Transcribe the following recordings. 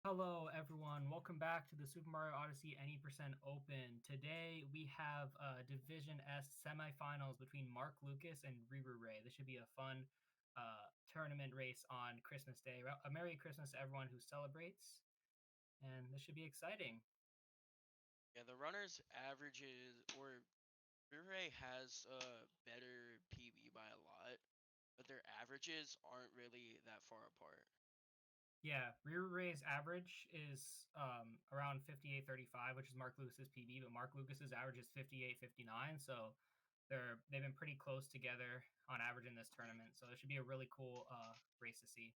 Hello, everyone. Welcome back to the Super Mario Odyssey Any% Open. Today, we have Division S semifinals between Mark Lucas and Rirure. This should be a fun tournament race on Christmas Day. A Merry Christmas to everyone who celebrates, and this should be exciting. Yeah, the runners averages or Rirure has a better PB by a lot, but their averages aren't really that far apart. Yeah, Rirure's average is around 58.35, which is Mark Lucas's PB, but Mark Lucas's average is 58.59, so they've been pretty close together on average in this tournament. So it should be a really cool race to see.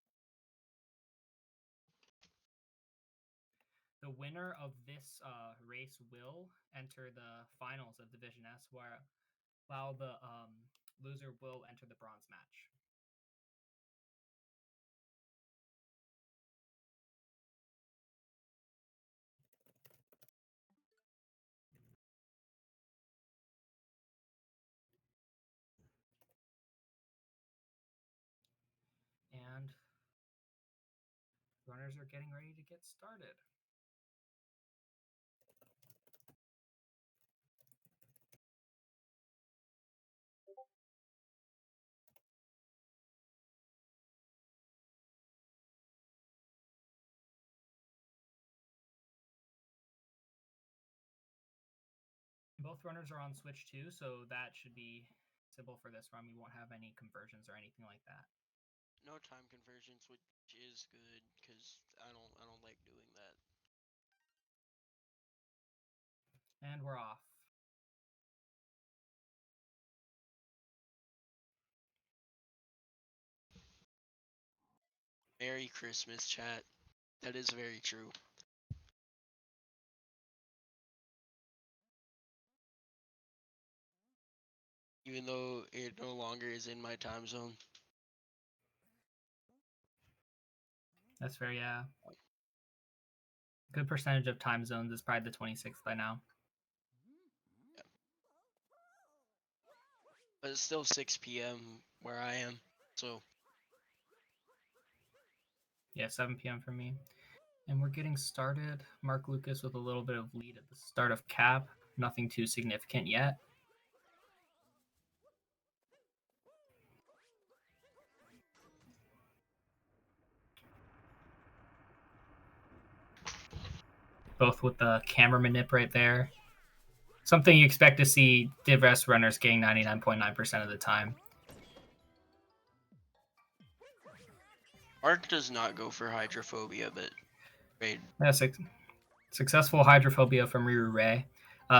The winner of this race will enter the finals of Division S, while the loser will enter the bronze match. And runners are getting ready to get started. Both runners are on Switch 2, so that should be simple for this run. We won't have any conversions or anything like that. No time conversions, which is good because I don't like doing that. And we're off. Merry Christmas, chat. That is very true. Even though it no longer is in my time zone. That's very good percentage of time zones is probably the 26th by now. Yeah. But it's still 6 p.m. where I am, so. Yeah, 7 p.m. for me. And we're getting started. Mark Lucas with a little bit of lead at the start of cap. Nothing too significant yet. Both with the camera manip right there. Something you expect to see Div S runners getting 99.9% of the time. Mark does not go for hydrophobia, but great. Yeah, successful hydrophobia from Rirure,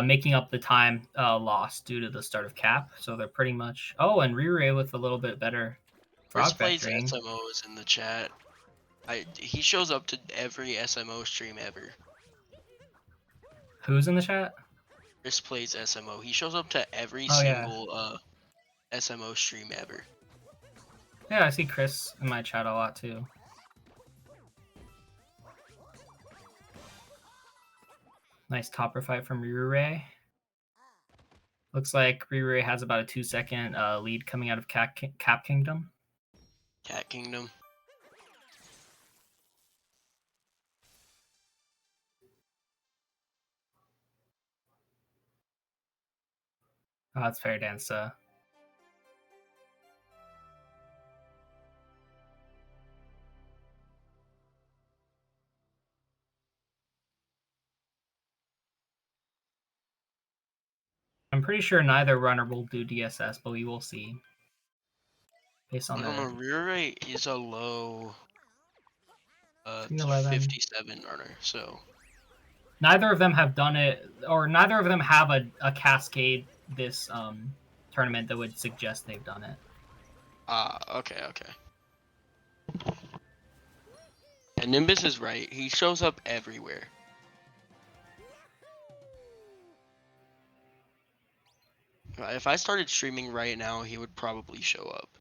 making up the time lost due to the start of cap. So they're pretty much. Oh, and Rirure with a little bit better Chris frog plays vectoring. SMOs in the chat. He shows up to every SMO stream ever. Who's in the chat? Chris plays SMO. He shows up to every Oh yeah, single SMO stream ever. yeah. I see Chris in my chat a lot too. Nice topper fight from Rirure. Looks like Rirure has about a 2-second lead coming out of Cap Kingdom. Cat Kingdom. Oh, that's fair dance. I'm pretty sure neither runner will do DSS, but we will see. Based on I don't the know. Rirure is a low 311. 57 runner, so. Neither of them have done it, or neither of them have a cascade this tournament that would suggest they've done it. Okay. And Nimbus is right. He shows up everywhere. If I started streaming right now, he would probably show up.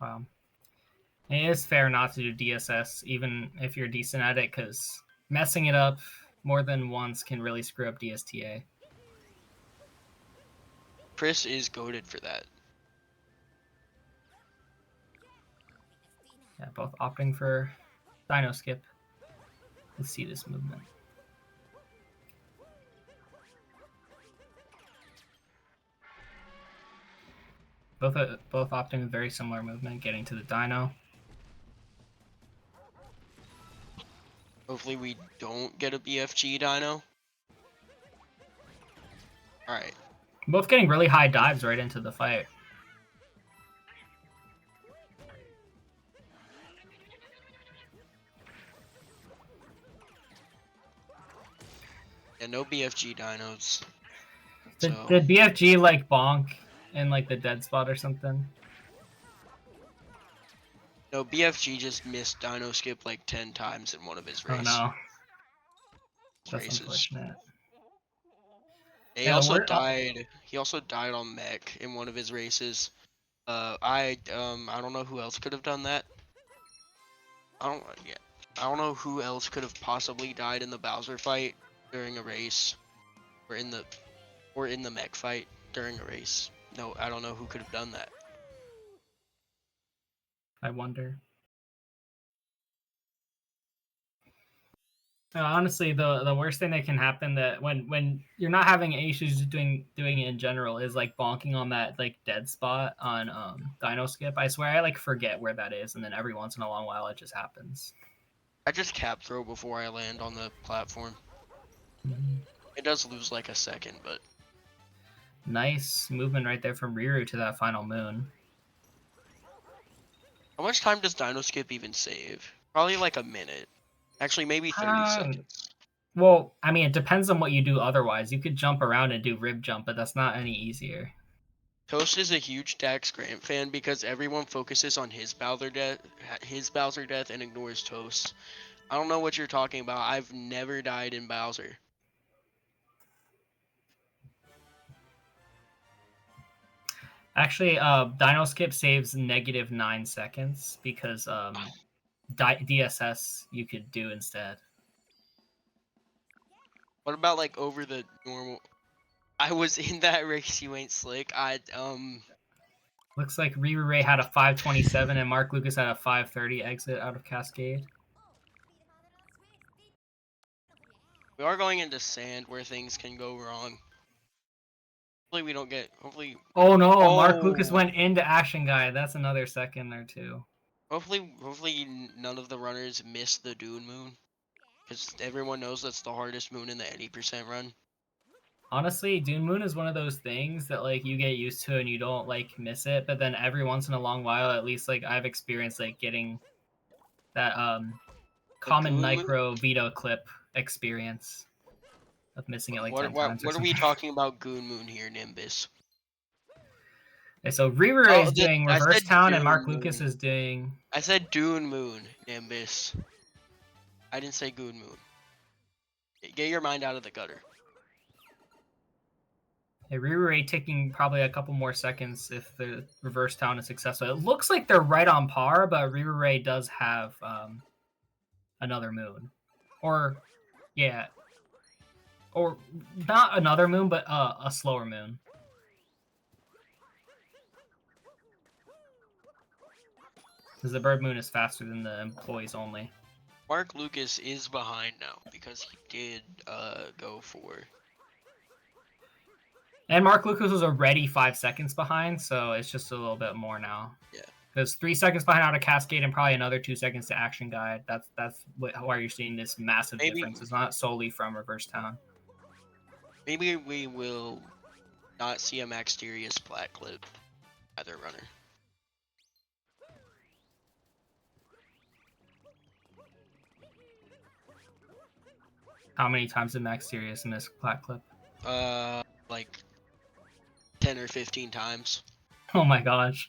Wow. It is fair not to do DSS, even if you're decent at it, because messing it up more than once can really screw up DSTA. Chris is goated for that. Yeah, both opting for Dino skip. Let's see this movement. Both opting a very similar movement, getting to the dino. Hopefully we don't get a BFG dino. Alright. Both getting really high dives right into the fight. Yeah, no BFG dinos. Did BFG like bonk in like the dead spot or something? No, BFG just missed dino skip like 10 times in one of his races. Oh no. That's unfortunate. He also died. He also died on mech in one of his races. I don't know who else could have done that. I don't know who else could have possibly died in the Bowser fight during a race, or in the mech fight during a race. No, I don't know who could have done that. I wonder. Honestly, the worst thing that can happen that when you're not having issues doing it in general is like bonking on that like dead spot on dino skip. I swear I like forget where that is, and then every once in a long while it just happens. I just cap throw before I land on the platform. It does lose like a second, but nice movement right there from Rirure to that final moon. how much time does dino skip even save? Probably like a minute. Actually, maybe 30 seconds. Well, I mean, it depends on what you do otherwise. You could jump around and do rib jump, but that's not any easier. Toast is a huge Dax Grant fan because everyone focuses on his Bowser death and ignores Toast. I don't know what you're talking about. I've never died in Bowser. Actually, Dino Skip saves -9 seconds because DSS you could do instead. What about like over the normal? I was in that race. You ain't slick. Looks like Rirure had a 5:27 and Mark Lukas had a 5:30 exit out of Cascade. We are going into sand where things can go wrong. Hopefully we don't get. Hopefully. Oh no! Mark Lukas went into Action Guide. That's another second or two. Hopefully none of the runners miss the Dune Moon, because everyone knows that's the hardest moon in the 80% run. Honestly, Dune Moon is one of those things that like you get used to and you don't like miss it, but then every once in a long while, at least like I've experienced like getting that common Micro veto clip experience of missing it like 10 times. What are we talking about Goon Moon here, Nimbus? Okay, so Rirure is doing Reverse Town and Mark Lukas is doing... I said Dune Moon, Nimbus. I didn't say Goon Moon. Get your mind out of the gutter. Yeah, Rirure taking probably a couple more seconds if the Reverse Town is successful. It looks like they're right on par, but Rirure does have another moon. Or, yeah. Or not another moon, but a slower moon. Because the Bird Moon is faster than the Employees Only. Mark Lukas is behind now because he did go for... And Mark Lukas was already 5 seconds behind, so it's just a little bit more now. Yeah. Because 3 seconds behind out of Cascade and probably another 2 seconds to Action Guide. That's why you're seeing this massive difference. It's not solely from Reverse Town. Maybe we will not see a Maxterius plat clip either runner. How many times did Maxterius miss plat clip? Like 10 or 15 times. Oh my gosh.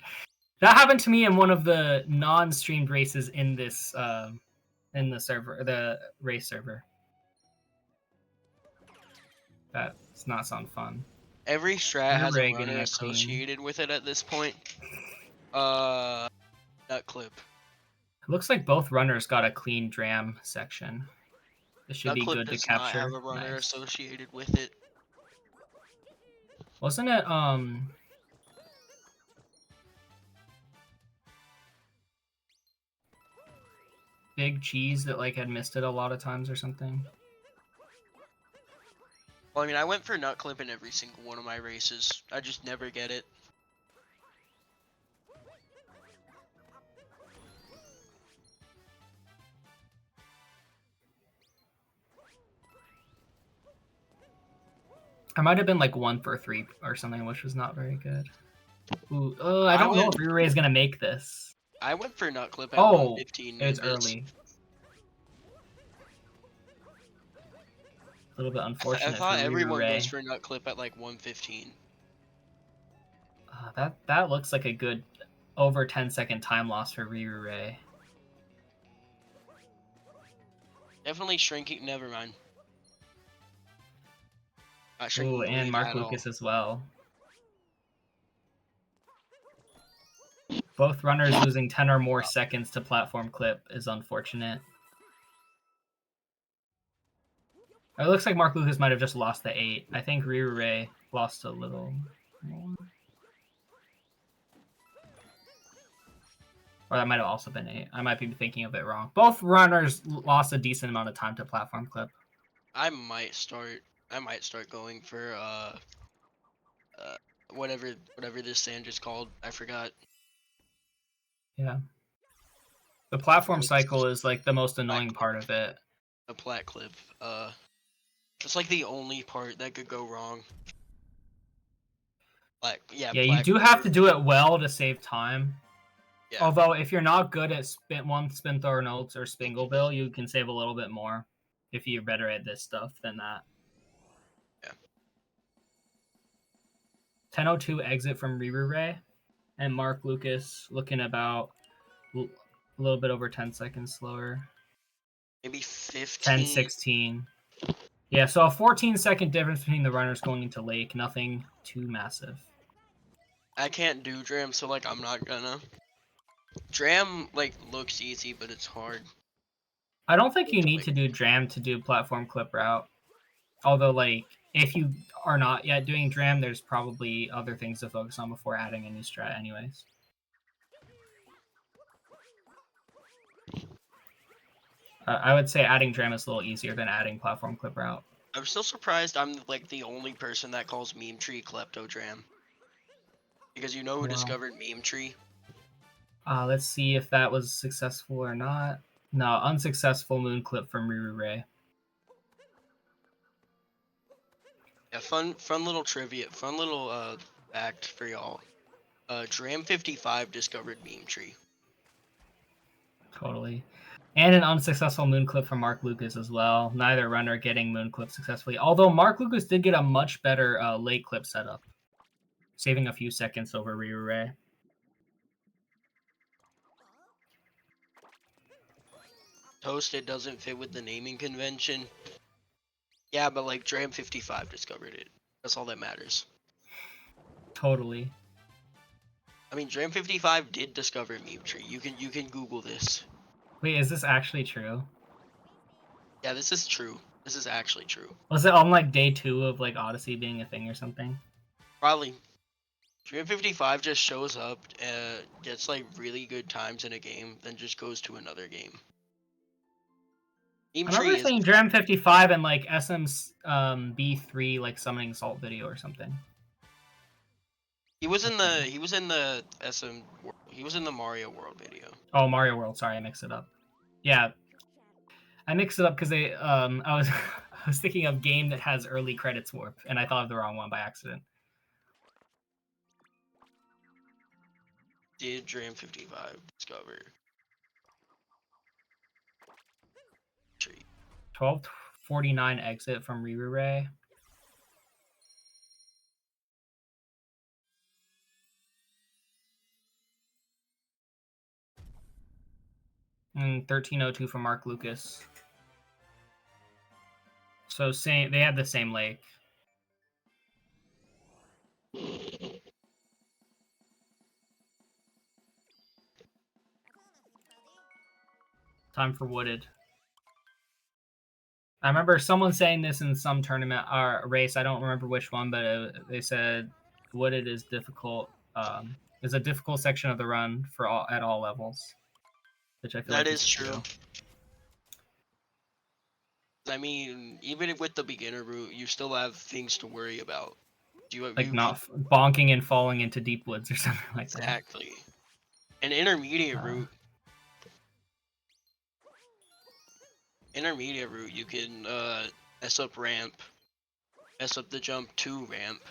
That happened to me in one of the non-streamed races in this in the server, the race server. That's not sound fun. Every strat has a runner associated with it at this point. Nut clip. It looks like both runners got a clean dram section. This should be good to capture. Not have a runner associated with it. Wasn't it big cheese that like had missed it a lot of times or something? Well, I mean, I went for nut clip in every single one of my races. I just never get it. I might have been like 1 for 3 or something, which was not very good. Ooh, I don't know if Rirure is gonna make this. I went for nut clip at Oh, 115. it's early. A little bit unfortunate I thought for everyone goes Rirure. for nut clip at like 115. That looks like a good over 10-second time loss for Rirure. Definitely shrinking. Never mind. Not Ooh, shrinking and bleed Mark at Lukas all. as well. Both runners losing 10 or more seconds to platform clip is unfortunate. It looks like Mark Lukas might have just lost the 8. I think Rirure lost a little more. Or that might have also been 8. I might be thinking of it wrong. Both runners lost a decent amount of time to platform clip. I might start going for whatever this sand is called. I forgot. Yeah. The platform cycle is like the most annoying part of it. A plat clip. It's like the only part that could go wrong. Yeah, you do have to do it well to save time. Yeah. Although if you're not good at spin thrower notes or spingle bill, you can save a little bit more if you're better at this stuff than that. Yeah. 10:02 exit from Rirure, and Mark Lukas looking about a little bit over 10 seconds slower. Maybe 15. 10:16. Yeah, so a 14-second difference between the runners going into lake. Nothing too massive. I can't do Dram, so like I'm not gonna. Dram like looks easy, but it's hard. I don't think you need to do Dram to do platform clip route. Although, like, if you are not yet doing Dram, there's probably other things to focus on before adding a new strat anyways. I would say adding Dram is a little easier than adding platform clip route. I'm still surprised I'm like the only person that calls Meme Tree Klepto Dram. Because you know who discovered Meme Tree? Let's see if that was successful or not. No, unsuccessful moon clip from Rirure. Yeah, fun little trivia, fun little fact for y'all. Dram 55 discovered Meme Tree. Totally. And an unsuccessful moon clip from Mark Lukas as well. Neither runner getting moon clip successfully. Although Mark Lukas did get a much better late clip setup, saving a few seconds over Rirure. Toasted doesn't fit with the naming convention. Yeah, but like Dram 55 discovered it. That's all that matters. Totally. I mean, Dram 55 did discover Meme Tree. You can Google this. Wait, is this actually true? Yeah, this is true. This is actually true. Was it on like day 2 of like Odyssey being a thing or something? Probably. Dram 55 just shows up, gets like really good times in a game, then just goes to another game. I remember seeing Dram 55 and like SM's B3 like summoning salt video or something. He was in the Mario World video. Oh, Mario World. Sorry, I mixed it up. Yeah, I mixed it up because I was thinking of game that has early credits warp, and I thought of the wrong one by accident. Did Dram 55 discover? 12:49 exit from Rirure. And 13:02 from Mark Lukas. So they had the same lake. Time for Wooded. I remember someone saying this in some tournament or race. I don't remember which one, but they said Wooded is difficult. Is a difficult section of the run at all levels, which I feel that is true. I mean, even with the beginner route, you still have things to worry about. Like not bonking and falling into deep woods or something like that. Exactly. An intermediate route. Intermediate route, you can mess up ramp, mess up the jump to ramp.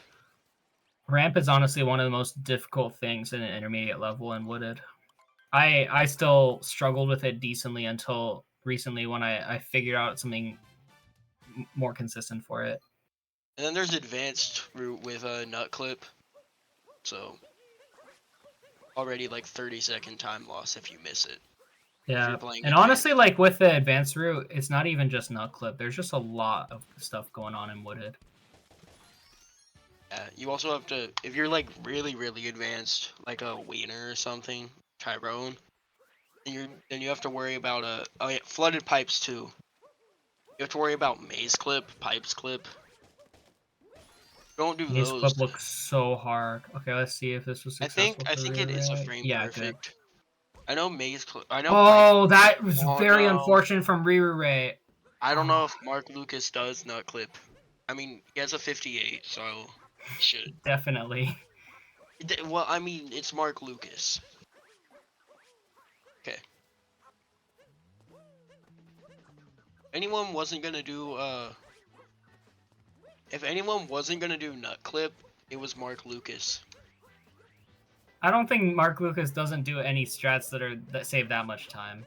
Ramp is honestly one of the most difficult things in an intermediate level in Wooded. I still struggled with it decently until recently when I figured out something more consistent for it. And then there's advanced route with a nut clip. So already like 30-second time loss if you miss it. Yeah, and honestly, like with the advanced route, it's not even just nut clip. There's just a lot of stuff going on in Wooded. Yeah, you also have to, if you're like really, really advanced, like a Wiener or something, Tyrone, then you have to worry about flooded pipes too. You have to worry about maze clip, pipes clip. Don't do Maze those. clip looks so hard. Okay, let's see if this was successful. I think it is a frame yeah, perfect. Good. I know maze clip. I know. Oh, that was very no. unfortunate from Rirure. I don't know if Mark Lukas does nut clip. I mean, he has a 58, so he should. Definitely. Well, I mean, it's Mark Lukas. Okay. Anyone wasn't gonna do if anyone wasn't gonna do nut clip, it was Mark Lukas. I don't think Mark Lukas doesn't do any strats that save that much time.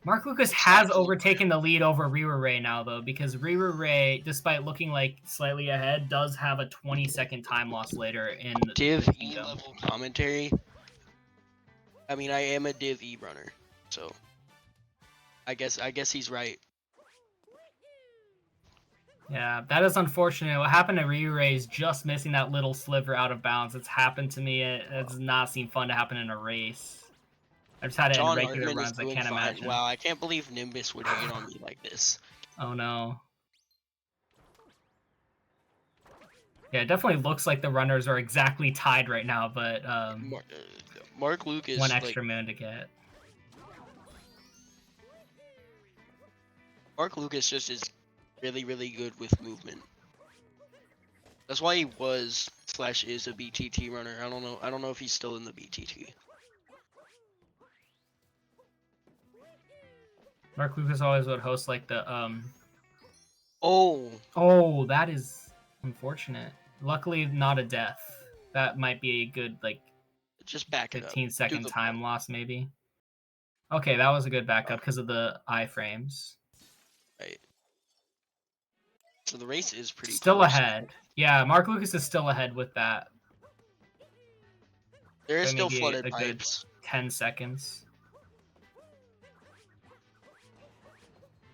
Mark Lukas has overtaken the lead over Rirure now, though, because Rirure, despite looking like slightly ahead, does have a 20-second time loss later in Div the E kingdom. level commentary. I mean, I am a Div E runner, so I guess he's right. Yeah, that is unfortunate. What happened to Rirure is just missing that little sliver out of bounds. It's happened to me. It does not seem fun to happen in a race. I've just had it in regular runs. I can't imagine. Wow, I can't believe Nimbus would hate on me like this. Oh no. Yeah, it definitely looks like the runners are exactly tied right now, but Mark Lukas, one extra moon to get. Mark Lukas just is really, really good with movement. That's why he was / is a BTT runner. I don't know if he's still in the BTT. Mark Lukas always would host like the Oh, that is unfortunate. Luckily, not a death. That might be a good like just back 15-second time loss, maybe. Okay, that was a good backup because of the iframes. Right. So the race is pretty still close. Ahead. Yeah, Mark Lukas is still ahead with that. There is still flooded pipes. Good 10 seconds.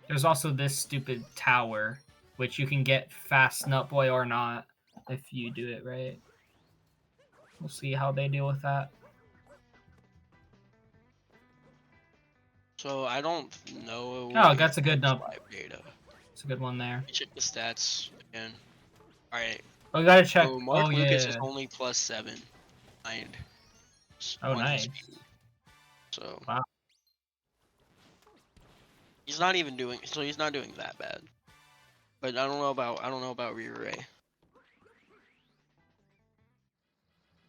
There's also this stupid tower, which you can get fast Nutboy or not if you do it right. We'll see how they deal with that. So I don't know. Oh, that's a good nut. Data. It's a good one there. Check the stats again. All right. Oh, you gotta check. So Mark Lukas is only +7. Oh, nice. Speed. So wow. He's not even doing. So he's not doing that bad. But I don't know about Rirure.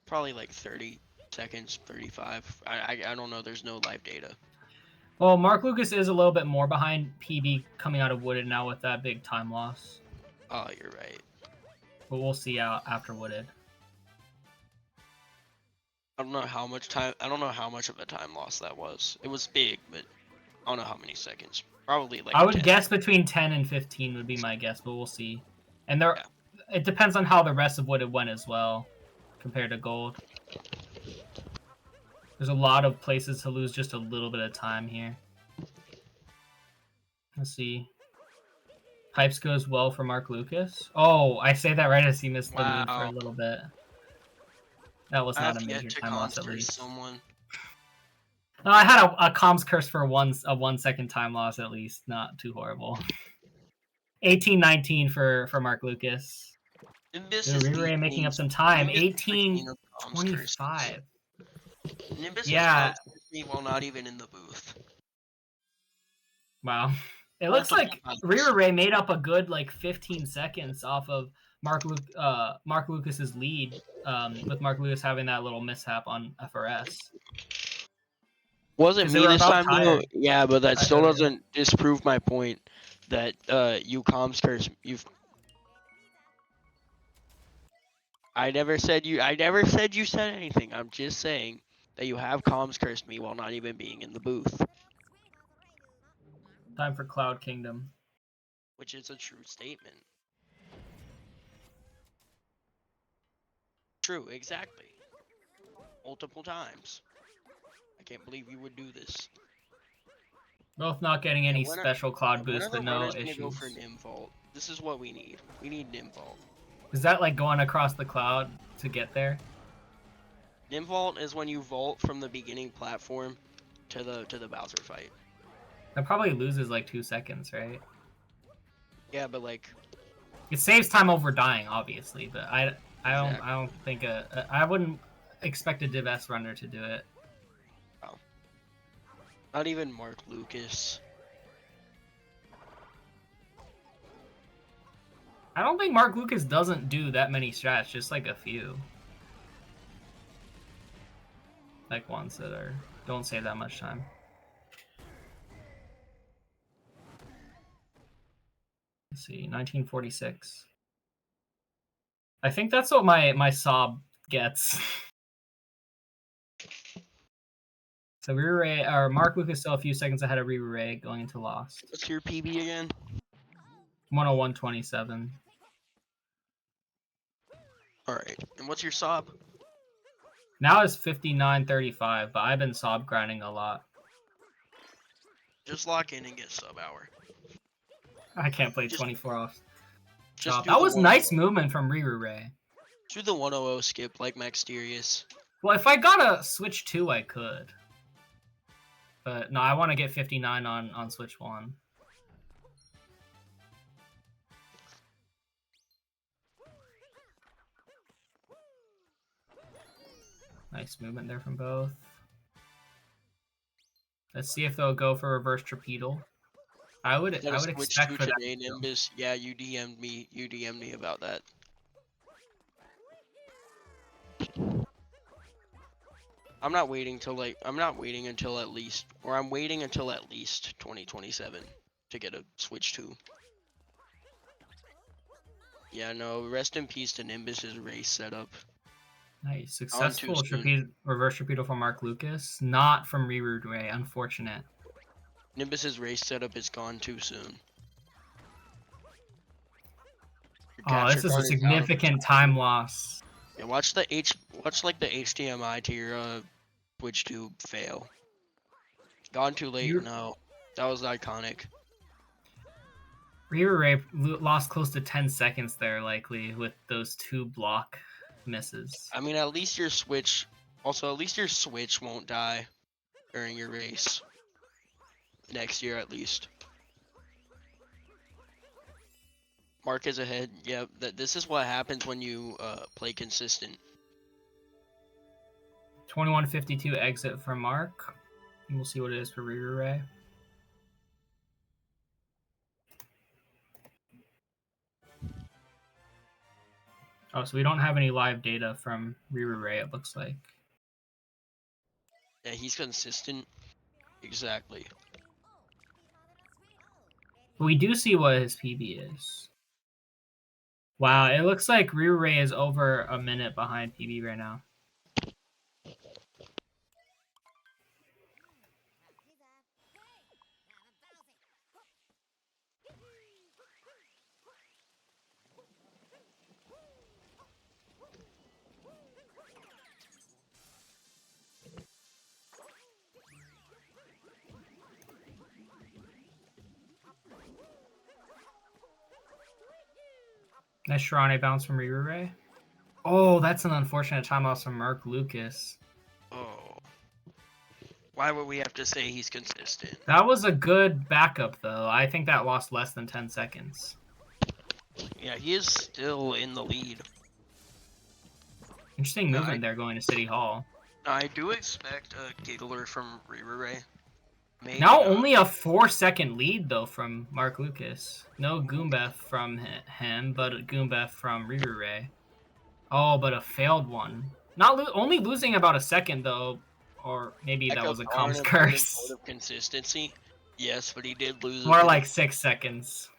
Probably like 30 seconds, 35. I don't know. There's no live data. Well, Mark Lukas is a little bit more behind PB coming out of Wooded now with that big time loss. Oh, you're right. But we'll see out after Wooded. I don't know how much time. I don't know how much of a time loss that was. It was big, but I don't know how many seconds. Probably like. I would guess between 10 and 15 would be my guess, but we'll see. And it depends on how the rest of Wooded went as well, compared to Gold. There's a lot of places to lose just a little bit of time here. Let's see. Pipes goes well for Mark Lukas. Oh, I say that right as he missed the moon for a little bit. That was not a major time loss, at least. No, I had a comms curse for a 1 second time loss at least. Not too horrible. 18-19 for Mark Lukas. Rirure making up some time. 18-25. Nimbus yeah. Was me while not even in the booth. Wow. It looks like Rirure made up a good like 15 seconds off of Mark Lucas's lead, with Mark Lucas having that little mishap on FRS. Wasn't me this time though. Yeah, but that still doesn't disprove my point that you comms curse. I never said you said anything. I'm just saying that you have comms cursed me while not even being in the booth. Time for Cloud Kingdom. Which is a true statement. True, exactly. Multiple times. I can't believe you would do this. Both not getting any special cloud boost, but no issues. Go for Nim Vault. This is what we need. We need Nim Vault. Is that like going across the cloud to get there? Nim Vault is when you vault from the beginning platform to the Bowser fight. That probably loses like 2 seconds, right? Yeah, but like it saves time over dying, obviously, but I don't think I wouldn't expect a Div S runner to do it. Oh. Not even Mark Lucas. I don't think Mark Lucas doesn't do that many strats, just like a few. Like ones that don't save that much time. Let's see, 1946. I think that's what my sob gets. So Rirure, or Mark Lucas still a few seconds ahead of Rirure going into Lost. What's your PB again? 101.27. Alright, and what's your sob? Now it's 59.35, but I've been sob grinding a lot. Just lock in and get sub hour. I can't play 24 off. Just that was nice movement from Rirure. Do the 100 skip like Maxterius. Well, if I got a Switch 2, I could. But no, I want to get 59 on Switch 1. Nice movement there from both. Let's see if they'll go for reverse Trapedal. I would expect for today, that. Nimbus. Yeah, you DM'd me. You DM'd me about that. I'm not waiting until at least 2027 to get a Switch 2. Yeah, no, rest in peace to Nimbus's race setup. Nice. Successful reverse Trapedal from Mark Lucas. Not from Rirure, unfortunate. Nimbus's race setup is gone too soon. Oh, this is a significant time loss. Yeah, watch the HDMI to your Switch 2 fail. Gone too late. No, that was iconic. Rirure lost close to 10 seconds there, likely, with those 2 block misses. I mean, at least your Switch won't die during your race. Next year, at least. Mark is ahead. Yeah, this is what happens when you play consistent. 21:52 exit from Mark. And we'll see what it is for Rirure. Oh, so we don't have any live data from Rirure, it looks like. Yeah, he's consistent. Exactly. But we do see what his PB is. Wow, it looks like Rirure is over a minute behind PB right now. Nice Sharane bounce from Rirure. Oh, that's an unfortunate timeout from Mark Lucas. Oh. Why would we have to say he's consistent? That was a good backup, though. I think that lost less than 10 seconds. Yeah, he is still in the lead. Interesting movement there going to City Hall. I do expect a giggler from Rirure. Maybe Now not. only a 4-second lead, though, from Mark Lukas. No Goombeth from him, but a Goombeth from Rirure. Oh, but a failed one. Only losing about a second, though. Or maybe that was a Are an comp's important curse. part of consistency. Yes, but he did lose a More bit like 6 seconds.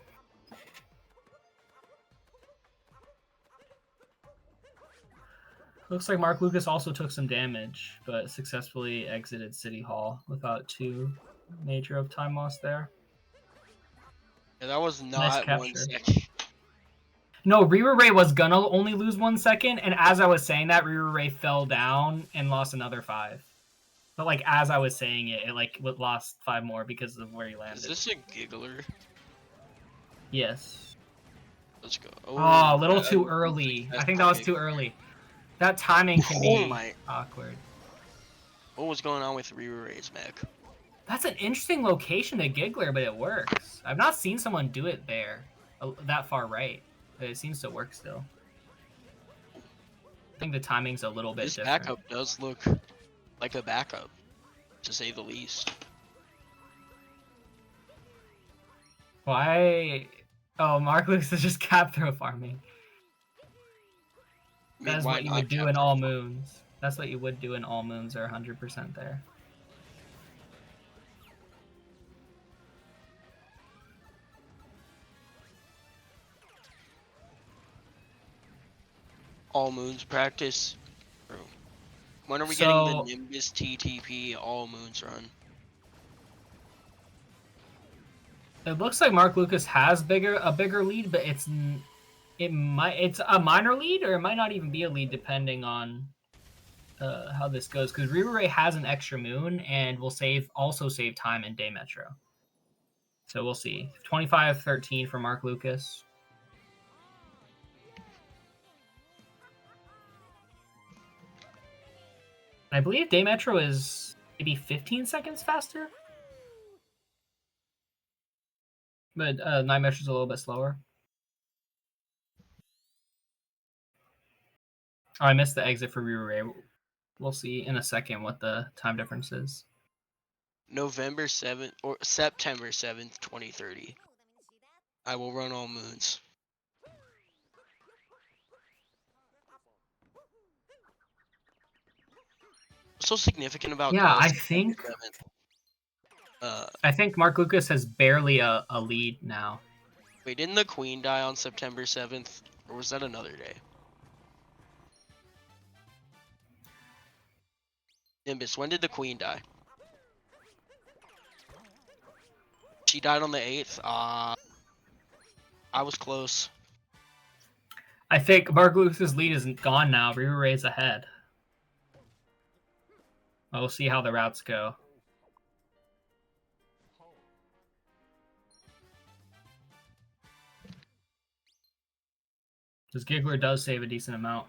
Looks like Mark Lukas also took some damage, but successfully exited City Hall without too major of time loss there. Yeah, that was Nice not 1 capture. second. No, Rirure was gonna only lose 1 second, and as I was saying that, Rirure fell down and lost another 5. But like as I was saying it, lost 5 more because of where he landed. Is this a giggler? Yes. Let's go. Oh, a little too early. I think that was too early. That timing can be awkward. What was going on with Rirure's mech? That's an interesting location to Giggler, but it works. I've not seen someone do it there, that far right. But it seems to work still. I think the timing's a little bit different. This backup does look like a backup, to say the least. Why? Oh, Mark Lukas is just cap throw farming. I mean, That is what you would do in all moons. That's what you would do in all moons, or 100% there. All moons practice. When are we getting the Nimbus TTP all moons run? It looks like Mark Lukas has a bigger lead, but it's a minor lead, or it might not even be a lead depending on how this goes. Because Rirure has an extra moon and will also save time in Day Metro. So we'll see. 25-13 for Mark Lukas. I believe Day Metro is maybe 15 seconds faster. But Night Metro is a little bit slower. Oh, I missed the exit for Rirure. We'll see in a second what the time difference is. November 7th or September 7th, 2030. I will run all moons. What's so significant about I think Mark Lukas has barely a lead now. Wait, didn't the Queen die on September 7th? Or was that another day? Nimbus, when did the Queen die? She died on the 8th. I was close. I think Mark Lukas's lead is gone now. Rirure is ahead. We'll see how the routes go. Because Giggler does save a decent amount.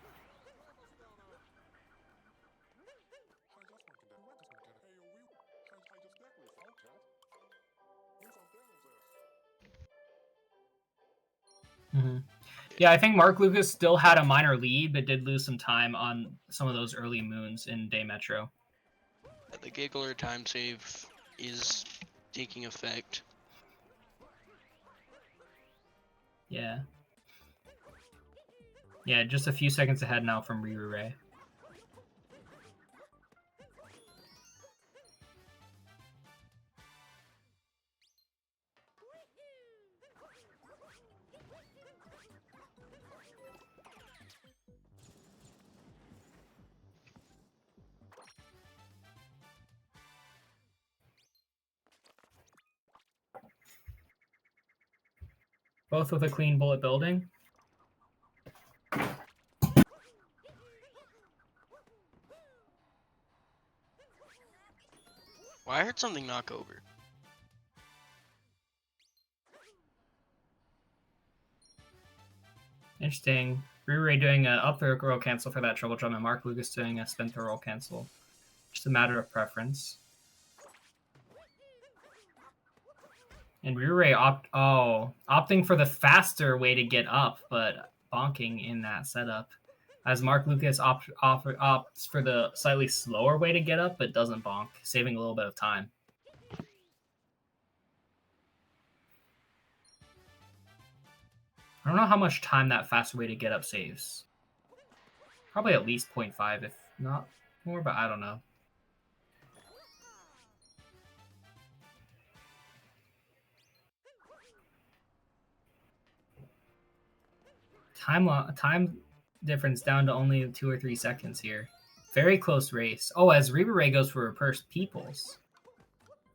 Mm-hmm. Yeah, I think Mark Lukas still had a minor lead, but did lose some time on some of those early moons in Day Metro. The Giggler time save is taking effect. Yeah. Yeah, just a few seconds ahead now from Rirure. Both with a clean bullet building. Well, I heard something knock over. Interesting. Rirure doing an up throw roll cancel for that triple jump, and Mark Lukas doing a spin throw roll cancel. Just a matter of preference. And Rirure opting for the faster way to get up, but bonking in that setup. As Mark Lukas opts for the slightly slower way to get up, but doesn't bonk, saving a little bit of time. I don't know how much time that faster way to get up saves. Probably at least 0.5, if not more, but I don't know. Time difference down to only 2 or 3 seconds here. Very close race. Oh, as Rirure goes for reverse peoples.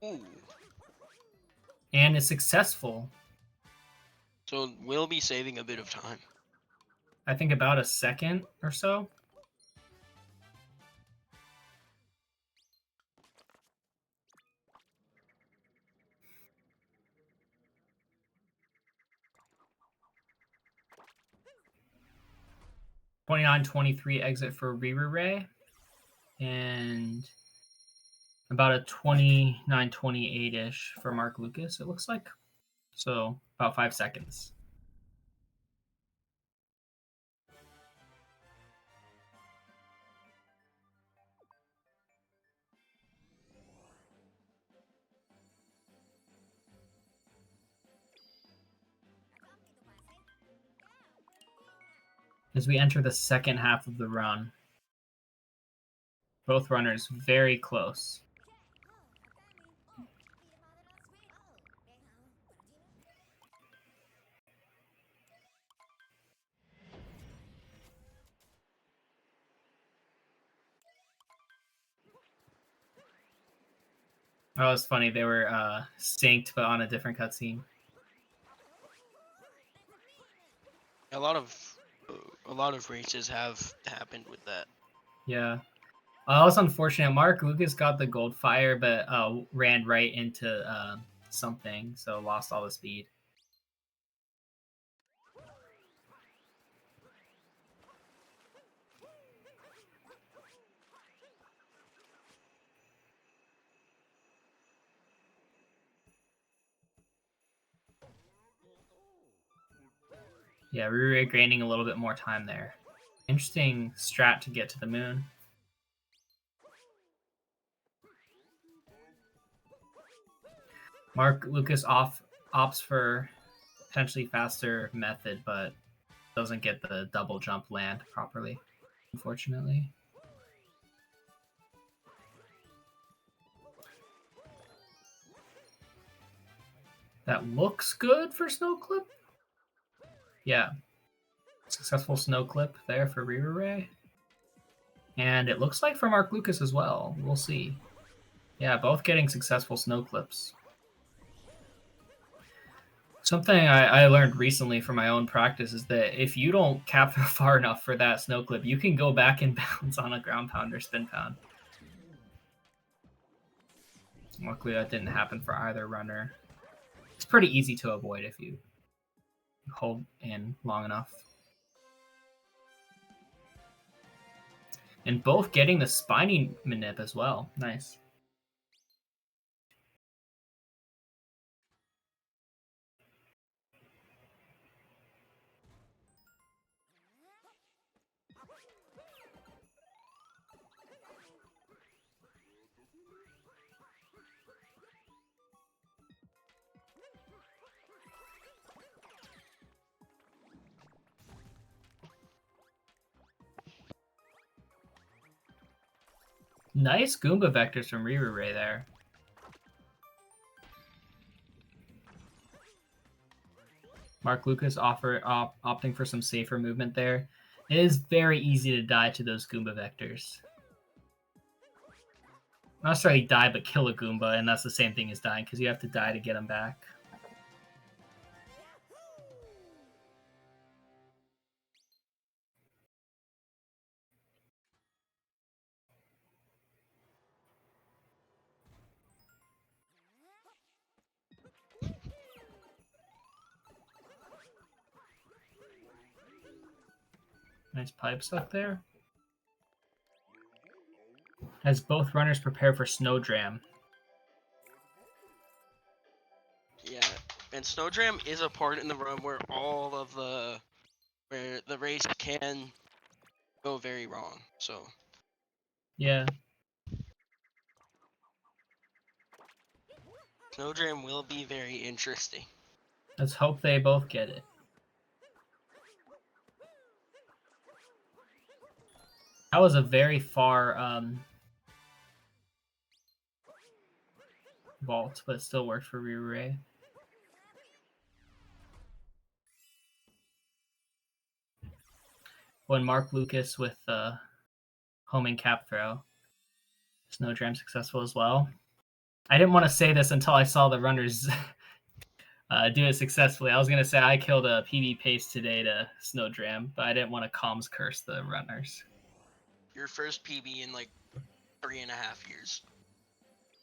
Ooh. And is successful. So we'll be saving a bit of time. I think about a second or so. (29-23) exit for Rirure. And about a 29-28-ish for Mark Lucas, it looks like. So about 5 seconds. As we enter the second half of the run. Both runners very close. Oh, it's funny. They were synced, but on a different cutscene. A lot of races have happened with that. Yeah. It was unfortunate. Mark Lucas got the gold fire, but ran right into something, so lost all the speed. Yeah, Rirure gaining a little bit more time there. Interesting strat to get to the moon. Mark Lucas opts for potentially faster method, but doesn't get the double jump land properly, unfortunately. That looks good for Snow Clip. Yeah. Successful Snow Clip there for Rirure. And it looks like for Mark Lucas as well. We'll see. Yeah, both getting successful Snow Clips. Something I learned recently from my own practice is that if you don't cap far enough for that Snow Clip, you can go back and bounce on a ground pound or spin pound. Luckily, that didn't happen for either runner. It's pretty easy to avoid if you hold in long enough. And both getting the spiny manip as well. Nice. Nice Goomba vectors from Rirure there. Mark Lucas opting for some safer movement there. It is very easy to die to those Goomba vectors. Not necessarily die, but kill a Goomba, and that's the same thing as dying, because you have to die to get them back. Nice pipe suck there. As both runners prepare for Snowdram. Yeah, and Snowdram is a part in the run where where the race can go very wrong. So Yeah. Snowdram will be very interesting. Let's hope they both get it. That was a very far vault, but it still worked for Rirure. When Mark Lukas with homing cap throw. Snow Dram successful as well. I didn't want to say this until I saw the runners do it successfully. I was going to say I killed a PB pace today to Snow Dram, but I didn't want to comms curse the runners. Your first PB in like 3.5 years.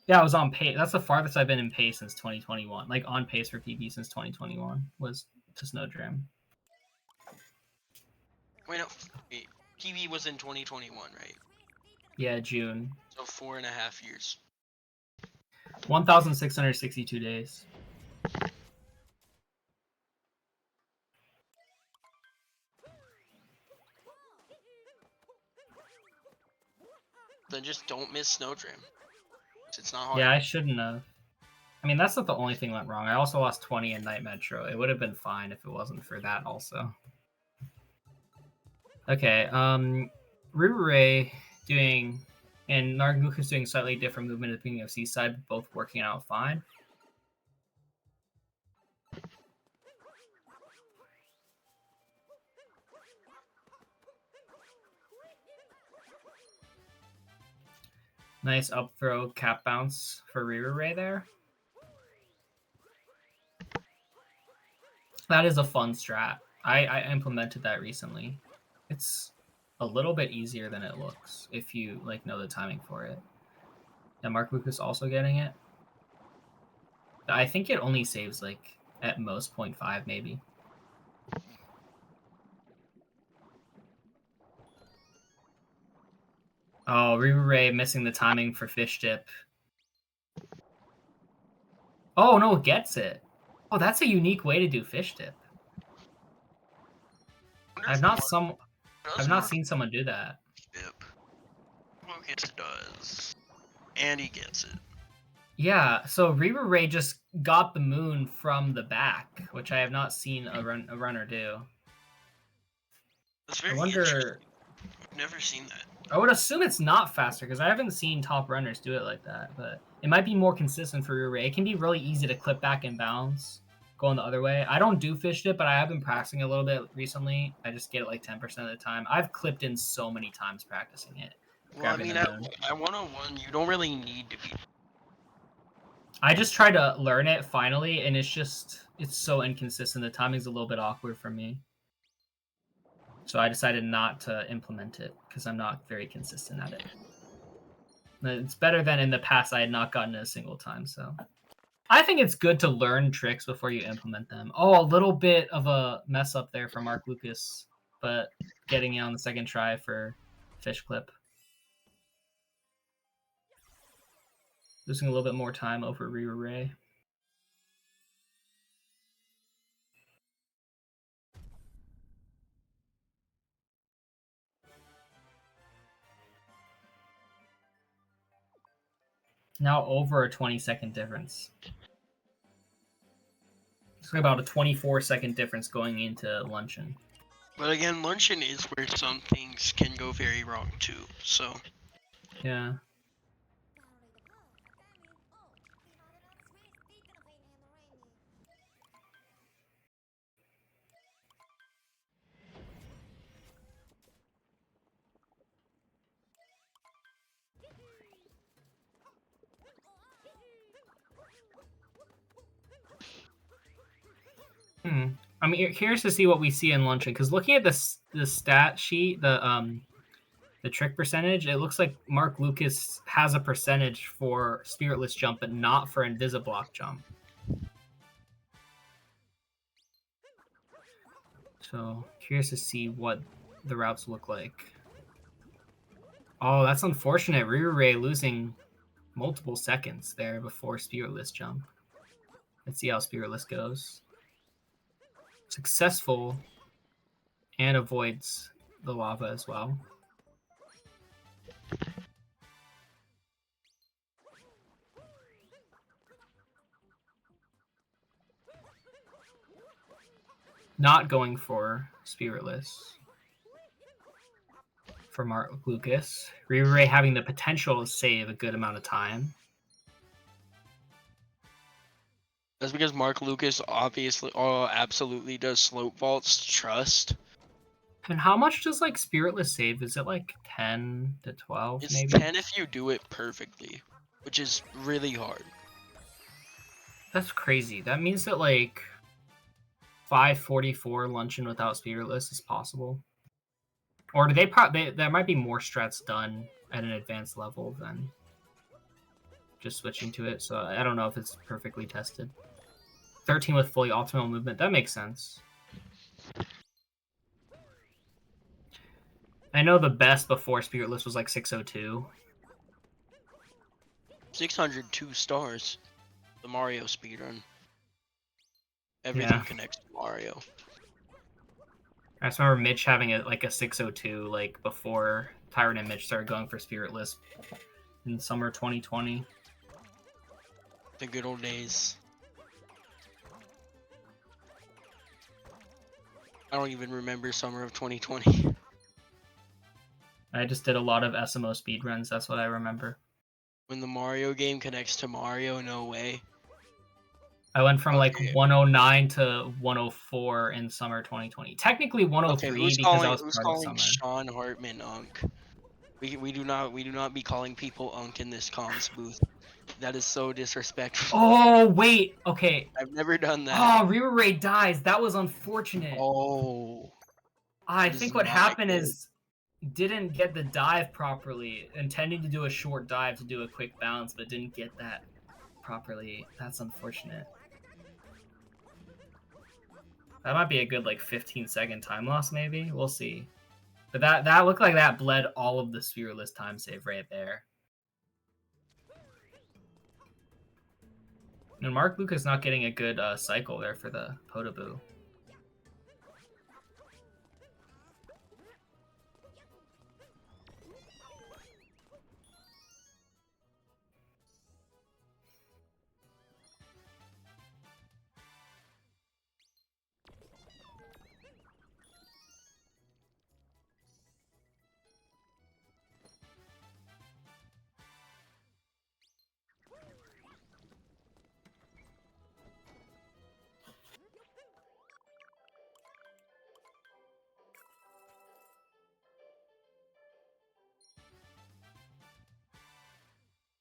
Yeah, I was on pace. That's the farthest I've been in pace since 2021. Like on pace for PB since 2021 was to Snow Dram. Wait, no. Wait, PB was in 2021, right? Yeah, June. So 4.5 years. 1,662 days. Then just don't miss Snow Dram. It's not hard. Yeah, I shouldn't have. I mean, that's not the only thing that went wrong. I also lost 20 in Night Metro. It would have been fine if it wasn't for that also. Okay, Rirure doing and Narguka's doing slightly different movement at the beginning of Seaside, but both working out fine. Nice up throw cap bounce for Rirure there. That is a fun strat. I implemented that recently. It's a little bit easier than it looks if you like know the timing for it. Yeah, Mark Lucas also getting it. I think it only saves like at most 0.5 maybe. Oh, Rirure missing the timing for fish dip. Oh no, it gets it. Oh, that's a unique way to do fish dip. I've not seen someone do that. Dip. Lucas does. And he gets it. Yeah, so Rirure just got the moon from the back, which I have not seen a runner do. That's very I wonder. I've never seen that. I would assume it's not faster because I haven't seen top runners do it like that, but it might be more consistent for Rirure. It can be really easy to clip back and bounce, going the other way. I don't do fish dip, but I have been practicing a little bit recently. I just get it like 10% of the time. I've clipped in so many times practicing it. Well, I mean, at 101, you don't really need to be. I just tried to learn it finally, and it's so inconsistent. The timing's a little bit awkward for me. So I decided not to implement it because I'm not very consistent at it. It's better than in the past I had not gotten it a single time, so I think it's good to learn tricks before you implement them. Oh, a little bit of a mess up there for Mark Lucas, but getting it on the second try for fish clip. Losing a little bit more time over Rirure. Now over a 20-second difference. It's about a 24-second difference going into Luncheon. But again, Luncheon is where some things can go very wrong too, so. Yeah. I'm curious to see what we see in Luncheon because looking at the stat sheet, the trick percentage, it looks like Mark Lucas has a percentage for Spiritless Jump, but not for Invisiblock Jump. So curious to see what the routes look like. Oh, that's unfortunate. Rirure losing multiple seconds there before Spiritless Jump. Let's see how Spiritless goes. Successful and avoids the lava as well. Not going for Spiritless. for Mark Lucas. Rirure having the potential to save a good amount of time. That's because Mark Lucas obviously, absolutely does slope vaults. Trust. And how much does like Spiritless save? Is it like 10 to 12 It's maybe? 10 if you do it perfectly, which is really hard. That's crazy. That means that like 544 luncheon without Spiritless is possible. Or do they there might be more strats done at an advanced level than just switching to it. So I don't know if it's perfectly tested. 13 with fully optimal movement. That makes sense. I know the best before Spiritless was like 602. 602 stars. The Mario speedrun. Everything connects to Mario. I just remember Mitch having a 602 like before Tyrant and Mitch started going for Spiritless in summer 2020. The good old days. I don't even remember summer of 2020. I just did a lot of SMO speedruns. That's what I remember. When the Mario game connects to Mario, no way. I went from like 109 to 104 in summer 2020. Technically 103 because I was part of summer. Sean Hartman Unk? We do not be calling people Unk in this comms booth. That is so disrespectful. Oh wait, okay. I've never done that. Oh, Rirure dies. That was unfortunate. Oh. I think what happened is didn't get the dive properly, intending to do a short dive to do a quick bounce, but didn't get that properly. That's unfortunate. That might be a good like 15-second time loss, maybe. We'll see. But that looked like that bled all of the Spiritless time save right there. And Mark Lucas not getting a good cycle there for the Podoboo.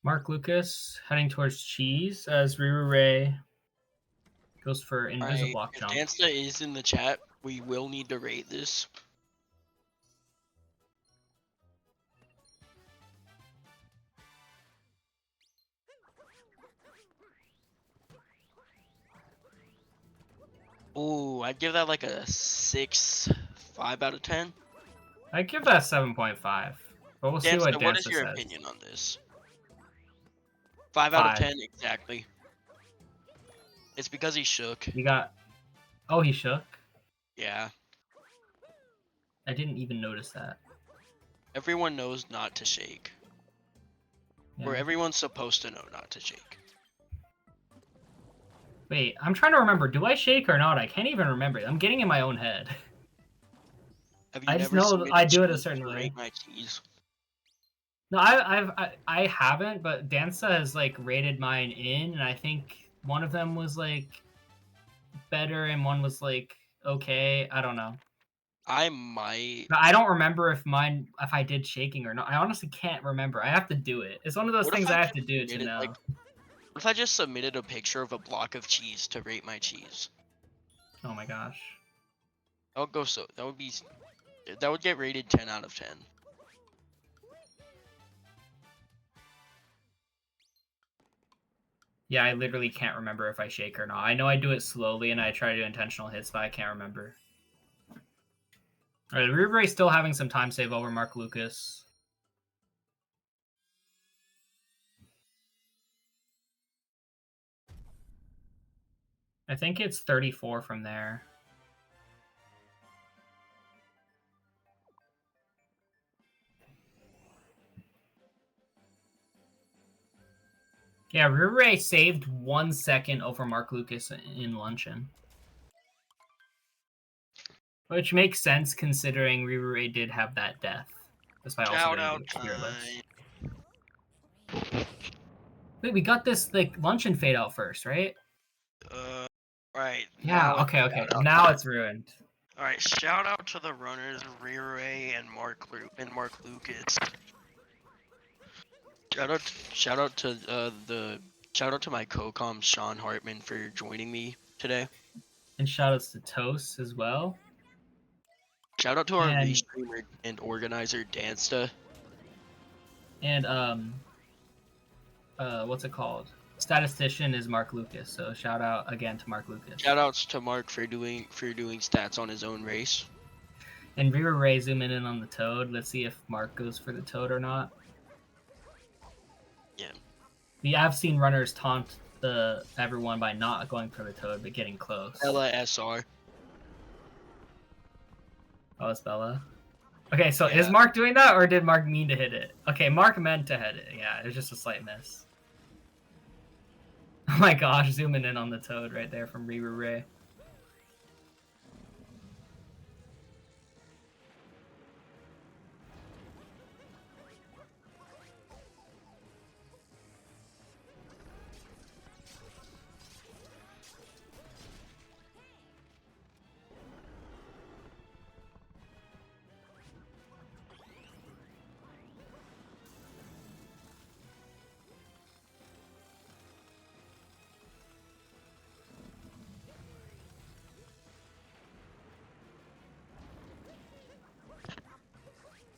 Mark Lucas heading towards cheese as Rirure goes for Invisiblock jump. If Dansta is in the chat, we will need to rate this. Ooh, I'd give that like a 6.5 out of 10. I'd give that 7.5. But we'll see what Dansta says. What is your opinion on this? 5 out of 10, exactly. It's because he shook. He got... Oh, he shook? Yeah. I didn't even notice that. Everyone knows not to shake. Yeah. Or everyone's supposed to know not to shake. Wait, I'm trying to remember. Do I shake or not? I can't even remember. I'm getting in my own head. I just know I do it a certain way. My keys? No, I haven't, but Dansta has like rated mine in, and I think one of them was like better and one was like okay. I don't know. I might. I don't remember if I did shaking or not. I honestly can't remember. I have to do it. It's one of those things I have to do to know. What if I just submitted a picture of a block of cheese to rate my cheese? Oh my gosh. That would get rated 10 out of 10. Yeah, I literally can't remember if I shake or not. I know I do it slowly and I try to do intentional hits, but I can't remember. All right, Rirure still having some time save over Mark Lucas. I think it's 34 from there. Yeah, Rirure saved 1 second over Mark Lucas in luncheon. Which makes sense considering Rirure did have that death. despite also Shout getting out fearless. time. Wait, we got this like luncheon fade out first, right? Right. Yeah. Now Okay. Now it's ruined. all right. Shout out to the runners, Rirure and Mark Lucas. Shout out to my co-com Sean Hartman for joining me today. And shout outs to Toast as well. Shout out to our And restreamer and organizer Dansta. and what's it called? Statistician is Mark Lucas. So shout out again to Mark Lucas. Shout outs to Mark for doing stats on his own race. And Rirure zooming in on the Toad. Let's see if Mark goes for the Toad or not. Yeah. Yeah, I've seen runners taunt everyone by not going for the Toad but getting close. Bella SR. Oh, it's Bella. Okay, so Yeah. is Mark doing that, or did Mark mean to hit it? Okay, Mark meant to hit it. Yeah, it was just a slight miss. Oh my gosh, zooming in on the Toad right there from Rirure.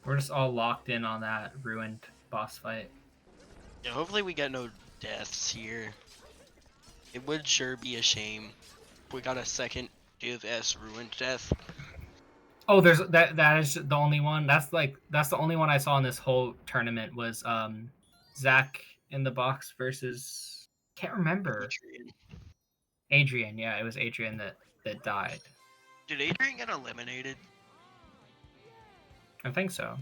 We're just all locked in on that ruined boss fight. Yeah, hopefully we get no deaths here. It would sure be a shame if we got a second Div S ruined death. Oh, there's that is the only one. That's the only one I saw in this whole tournament was Zach in the box versus can't remember. Adrian, yeah, it was Adrian that died. Did Adrian get eliminated? I think so.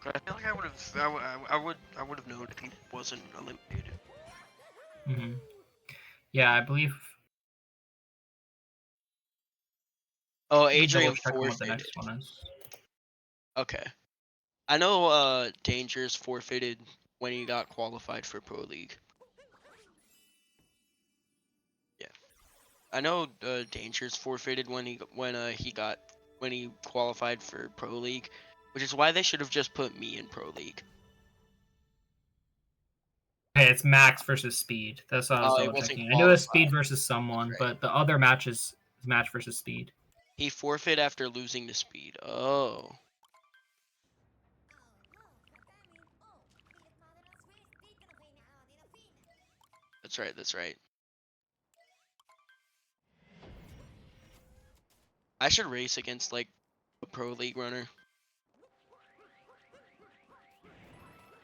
I feel like I would have known if he wasn't eliminated. Mm-hmm. Yeah, I believe. Oh, Adrian what the forfeited. next one is. Okay. I know Dangerous forfeited when he got qualified for Pro League. Yeah. I know Dangerous forfeited when he qualified for Pro League, which is why they should have just put me in Pro League. Hey, it's Max versus Speed. That's what I was double checking. I knew it was Speed versus someone, right. But the other match is Match versus Speed. He forfeit after losing to Speed. Oh. That's right. I should race against like a Pro League runner.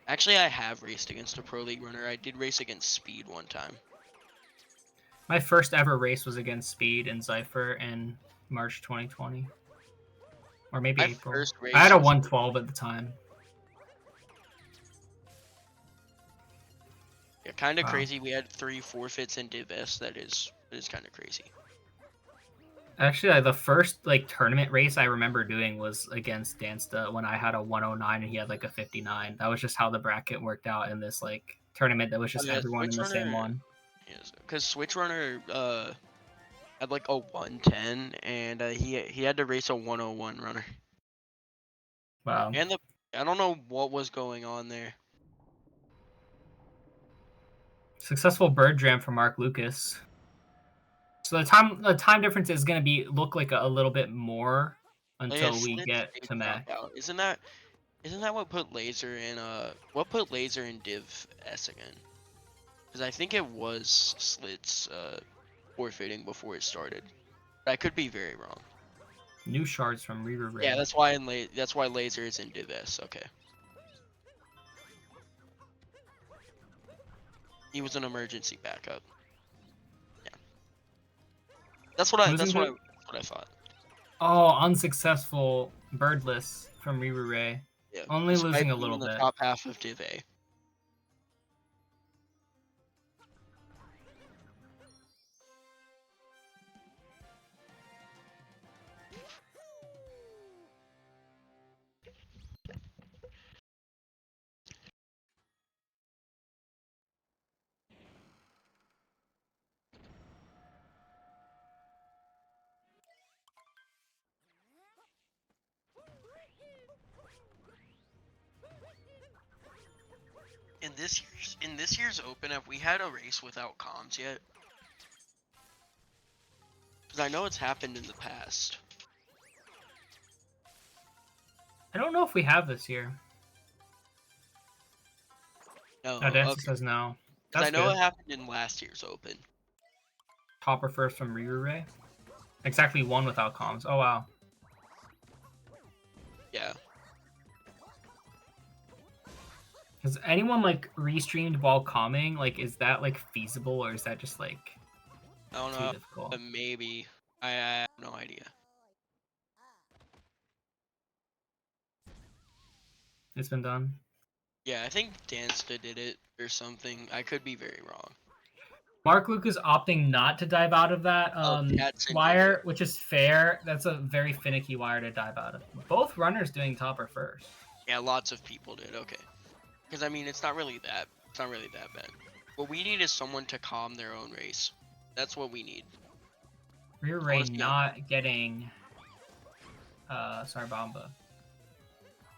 Actually, I have raced against a Pro League runner. I did race against Speed one time. My first ever race was against Speed and Zypher in March 2020. Or maybe April. I had a 112 at the time. Yeah, kind of crazy. We had 3 forfeits in Div S. That is kind of crazy. Actually, the first like tournament race I remember doing was against Dansta when I had a 109 and he had like a 59. That was just how the bracket worked out in this like tournament. That was just everyone Switch in the same one. Yes, because Switch Runner had like a 110 and he had to race a 101 runner. Wow. And I don't know what was going on there. Successful bird jam for Mark Lucas. So the time difference is going to look like a little bit more until we get to Mac. Isn't that what put Laser in Div S again? Because I think it was Slits forfeiting before it started. But I could be very wrong. New shards from Rirure. Yeah, that's why Laser is in Div S. Okay. He was an emergency backup. Yeah. That's what I thought. Oh, unsuccessful birdless from Rirure. Yeah, only losing a little bit. The top half of Div A. in this year's Open, have we had a race without comms yet? Because I know it's happened in the past. I don't know if we have this year. No, Oh, Dancer okay. says no. Because That's I know good. it happened in last year's Open. Topper first from Rirure. Exactly one without comms. Oh, wow. Yeah. Has anyone, like, restreamed while calming? Like, is that, like, feasible, or is that just, like, I don't too know. difficult? Maybe. I have no idea. It's been done. Yeah, I think Dansta did it or something. I could be very wrong. Mark Luke is opting not to dive out of that Datsun did wire, it. which is fair. That's a very finicky wire to dive out of. Both runners doing topper first. Yeah, lots of people did. Okay. Because I mean, it's not really that bad. What we need is someone to calm their own race. That's what we need. Rear I Ray want to see how, not getting Sarbamba.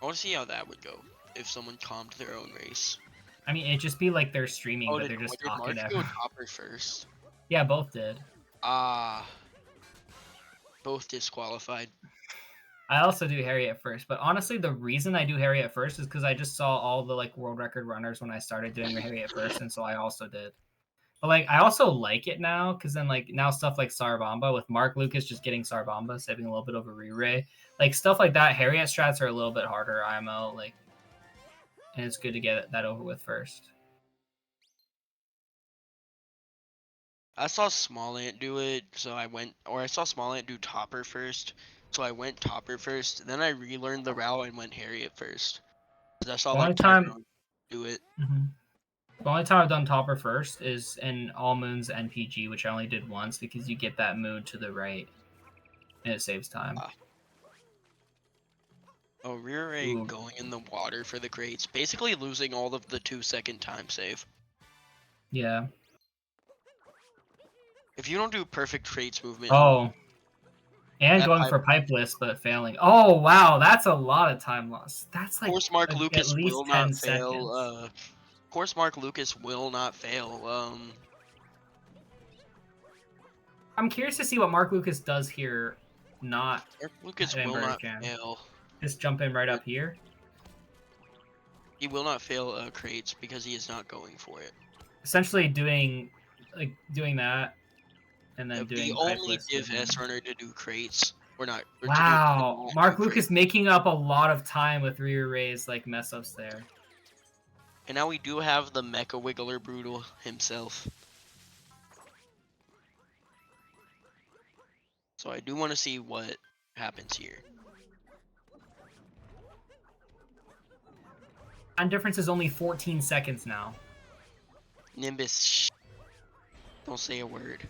I want to see how that would go if someone calmed their own race. I mean, it'd just be like they're streaming, but they're just Did talking Mark to go everyone. topper first? Yeah, both did. Both disqualified. I also do Harry at first, but honestly, the reason I do Harry at first is because I just saw all the like world record runners when I started doing Harry at first, and so I also did. But like, I also like it now because then like now stuff like Sarbamba with Mark Lucas just getting Sarbamba, saving a little bit over Rirure, like stuff like that. Harriet strats are a little bit harder IMO, like, and it's good to get that over with first. I saw Small Ant do it, so I saw Small Ant do topper first, so I went topper first. Then I relearned the route and went Harriet first. Because I saw The like only time, Tyrone do it. the only time I've done topper first is in All Moons NPG, which I only did once because you get that moon to the right, and it saves time. Oh, Rirure going in the water for the crates, basically losing all of the 2-second time save. Yeah. If you don't do perfect crates movement, Oh. And that going for pipeless, but failing. Oh, wow. That's a lot of time loss. That's like Mark at Lucas least will 10 not fail. seconds. Mark Lucas will not fail. I'm curious to see what Mark Lucas does here. Not Mark Lucas will not fail. Just jump in right up here. He will not fail crates because he is not going for it. Essentially doing that, and then doing the only pipeless. div S runner to do crates or not. Or Wow, to Mark do Lucas crates. making up a lot of time with rear raise like mess ups there. And now we do have the Mecha Wiggler Brutal himself. So I do want to see what happens here. Time difference is only 14 seconds now. Nimbus, don't say a word.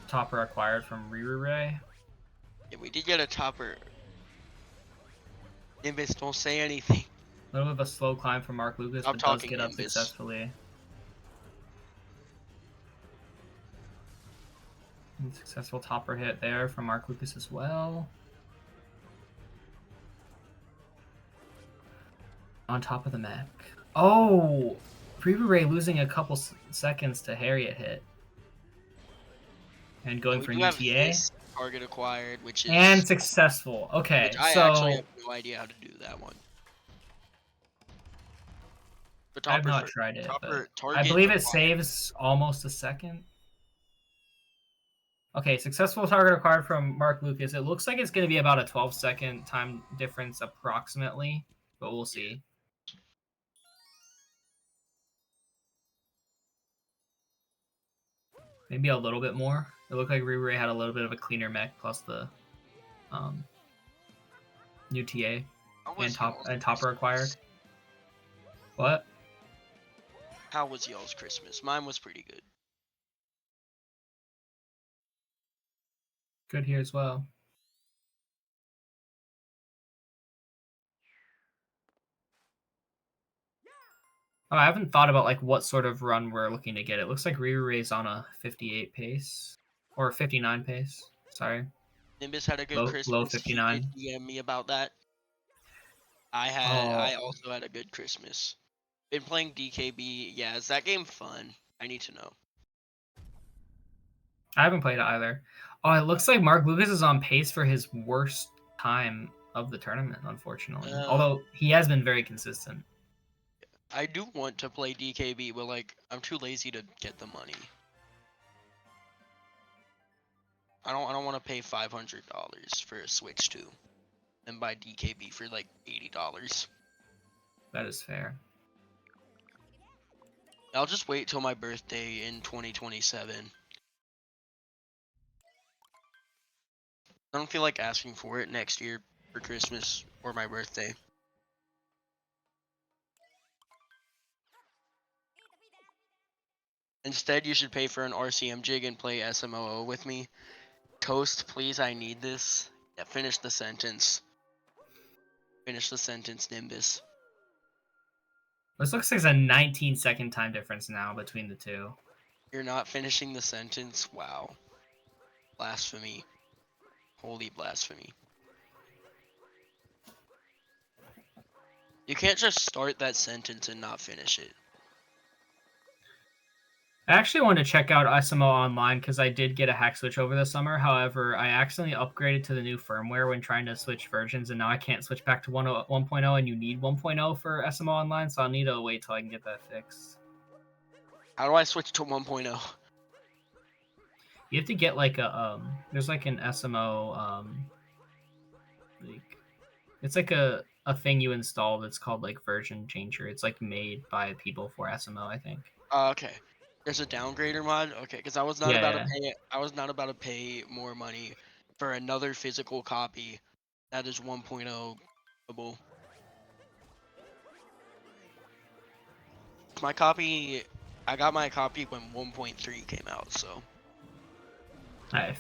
Topper acquired from Rirure. Yeah, we did get a topper. Nimbus, don't say anything. A little bit of a slow climb for Mark Lucas, but does get up successfully. And successful topper hit there from Mark Lucas as well. On top of the mech. Oh! Rirure losing a couple seconds to Harriet hit. And going for UTA. Target acquired, which is... And successful. Okay, which I actually have no idea how to do that one. I have not tried it, but I believe it saves almost a second. Okay, successful target acquired from Mark Lucas. It looks like it's going to be about a 12-second time difference approximately, but we'll see. Maybe a little bit more. It looked like Rirure had a little bit of a cleaner mech plus the new TA and topper acquired. What? How was y'all's Christmas? Mine was pretty good. Good here as well. Oh, I haven't thought about like what sort of run we're looking to get. It looks like Rirure is on a 58 pace or 59 pace. Sorry. Nimbus had a good Christmas. Low 59. He did DM me about that. I Oh, also had a good Christmas. Been playing DKB. Yeah, is that game fun? I need to know. I haven't played it either. Oh, it looks like Mark Lucas is on pace for his worst time of the tournament, unfortunately. Uh, Although he has been very consistent. I do want to play DKB, but like I'm too lazy to get the money. I don't want to pay $500 for a Switch 2 and buy DKB for like $80. That is fair. I'll just wait till my birthday in 2027. I don't feel like asking for it next year for Christmas or my birthday. Instead, you should pay for an RCM jig and play SMO with me. Toast, please, I need this. Yeah, finish the sentence. Finish the sentence, Nimbus. This looks like a 19-second time difference now between the two. You're not finishing the sentence? Wow. Blasphemy. Holy blasphemy. You can't just start that sentence and not finish it. I actually wanted to check out SMO online because I did get a hack switch over the summer. However, I accidentally upgraded to the new firmware when trying to switch versions, and now I can't switch back to 1.0, and you need 1.0 for SMO online, so I'll need to wait till I can get that fixed. How do I switch to 1.0? You have to get like there's like an SMO like it's like a thing you install that's called like version changer. It's like made by people for SMO, I think. Okay. There's a downgrader mod? Okay, because I was not Yeah, about to yeah. pay I was not about to pay more money for another physical copy that is 1.0-able. My copy, I got my copy when 1.3 came out, so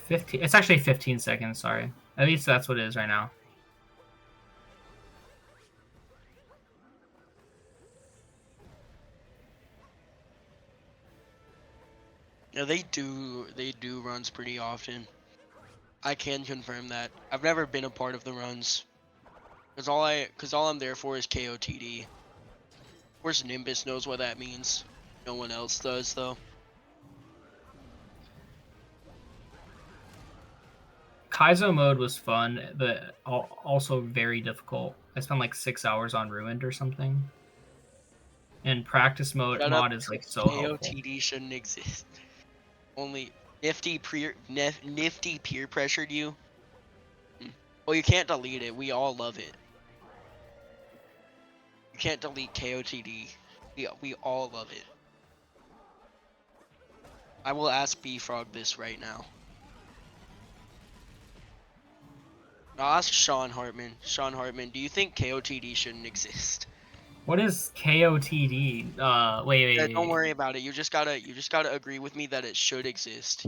15. It's actually 15 seconds. Sorry. At least that's what it is right now. yeah, they do runs pretty often. I can confirm that. I've never been a part of the runs. Cause all I'm there for is KOTD. Of course Nimbus knows what that means. No one else does though. Kaizo mode was fun, but also very difficult. I spent like 6 hours on Ruined or something. And practice mode Shut up. mod is like so helpful. KOTD shouldn't exist. Only nifty peer pressured you. Well, you can't delete it. We all love it. You can't delete KOTD. We all love it. I will ask B-Frog this right now. I'll ask Sean Hartman. Sean Hartman, do you think KOTD shouldn't exist? What is KOTD? Don't Wait. worry about it. You just gotta agree with me that it should exist.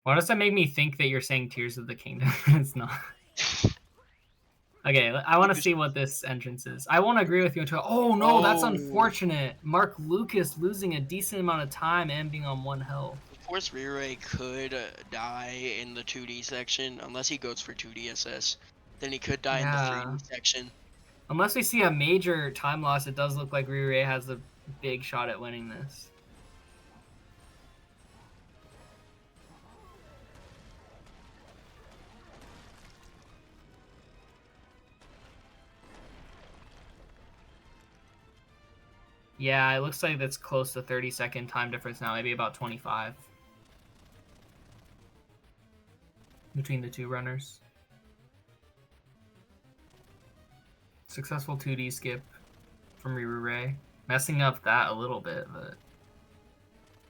Why does that make me think that you're saying Tears of the Kingdom? It's not. Okay, I want to Because see what this entrance is. I won't agree with you until. Oh no, that's oh, unfortunate. Mark Lucas losing a decent amount of time and being on 1 health. of course Rirure could die in the 2D section unless he goes for 2DSS. Then he could die in the Yeah. 3D section. Unless we see a major time loss, it does look like Rirure has a big shot at winning this. Yeah, it looks like that's close to 30-second time difference now, maybe about 25 between the two runners. Successful 2D skip from Rirure. Messing up that a little bit, but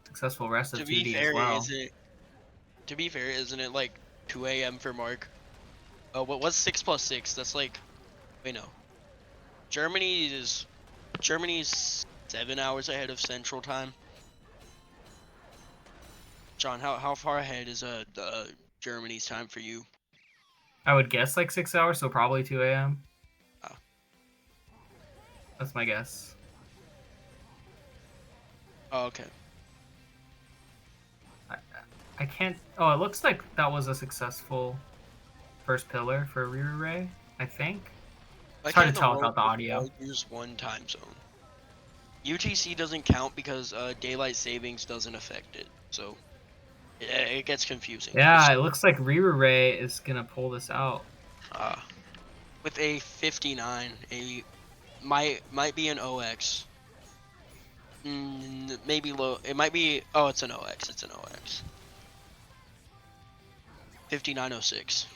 successful rest of To be 2D as fair, well. isn't it like 2 a.m. for Mark? Oh, what's 6 plus 6? That's like, wait no. Germany's 7 hours ahead of Central Time. John, how far ahead is Germany's time for you? I would guess like 6 hours, so probably 2 a.m. Oh. That's my guess. Oh, okay. I can't. Oh, it looks like that was a successful first pillar for Rirure, I think. It's hard to tell without the audio. Use one time zone. UTC doesn't count because daylight savings doesn't affect it, so it gets confusing. Yeah, it looks like Rirure is gonna pull this out. With a 59, might be an OX. Maybe low. It might be. Oh, it's an OX. It's an OX. 59.06.